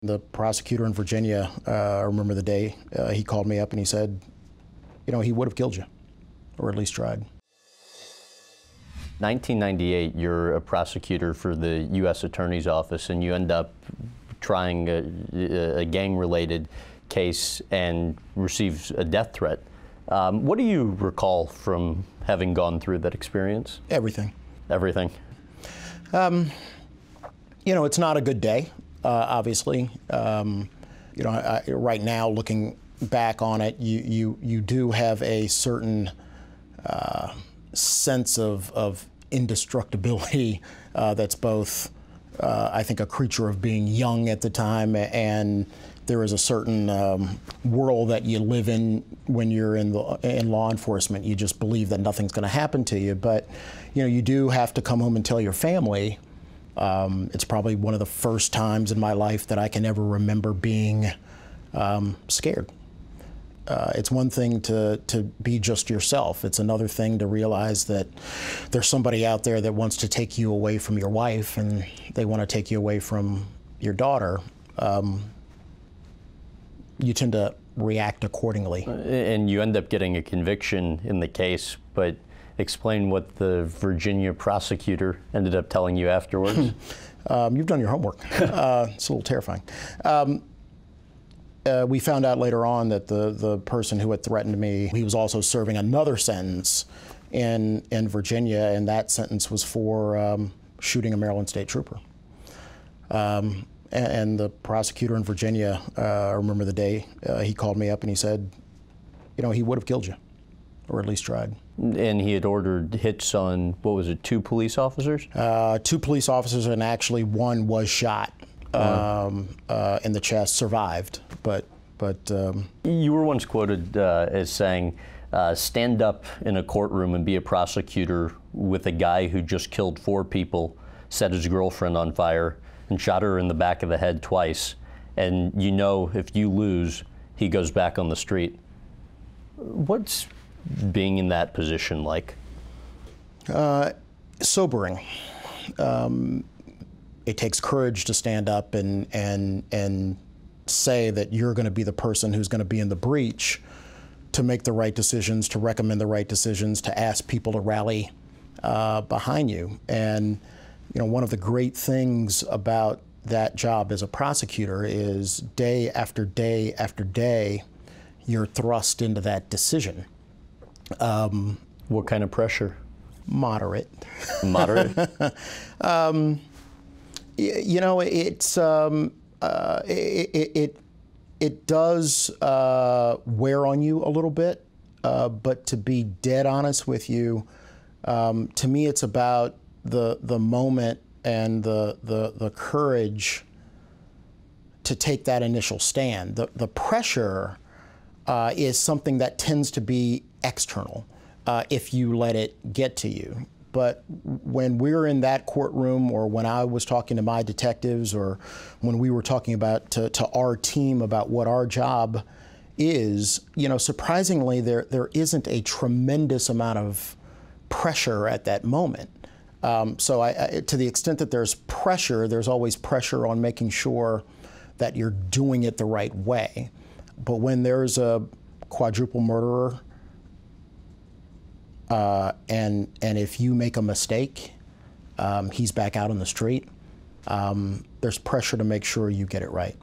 The prosecutor in Virginia, I remember the day, he called me up and he said, you know, he would have killed you, or at least tried. 1998, you're a prosecutor for the U.S. Attorney's Office, and you end up trying a gang-related case and receive a death threat. What do you recall from having gone through that experience? Everything. Everything? You know, it's not a good day, obviously. You know, right now, looking back on it, you do have a certain sense of indestructibility that's both, I think, a creature of being young at the time, and there is a certain world that you live in when you're in law enforcement. You just believe that nothing's going to happen to you, but you know, you do have to come home and tell your family. It's probably one of the first times in my life that I can ever remember being scared. It's one thing to be just yourself. It's another thing to realize that there's somebody out there that wants to take you away from your wife, and they want to take you away from your daughter. You tend to react accordingly. And you end up getting a conviction in the case, but explain what the Virginia prosecutor ended up telling you afterwards. You've done your homework. It's a little terrifying. We found out later on that the person who had threatened me, he was also serving another sentence in Virginia, and that sentence was for shooting a Maryland State Trooper. And the prosecutor in Virginia, I remember the day, he called me up and he said, you know, he would have killed you, or at least tried. And he had ordered hits on, what was it, 2 police officers? 2 police officers, and actually one was shot in the chest, survived, but you were once quoted as saying, stand up in a courtroom and be a prosecutor with a guy who just killed 4 people, set his girlfriend on fire, and shot her in the back of the head twice, and you know if you lose, he goes back on the street. What's being in that position like? Sobering. It takes courage to stand up and say that you're going to be the person who's going to be in the breach, to make the right decisions, to recommend the right decisions, to ask people to rally behind you. And you know, one of the great things about that job as a prosecutor is day after day after day, you're thrust into that decision. What kind of pressure? Moderate. Moderate? You know, it's it does wear on you a little bit, but to be dead honest with you, to me, it's about the moment and the courage to take that initial stand. The pressure is something that tends to be external if you let it get to you. But when we're in that courtroom, or when I was talking to my detectives, or when we were talking about to our team about what our job is, you know, surprisingly, there isn't a tremendous amount of pressure at that moment. So to the extent that there's pressure, there's always pressure on making sure that you're doing it the right way. But when there's a quadruple murderer, and if you make a mistake, he's back out on the street, there's pressure to make sure you get it right.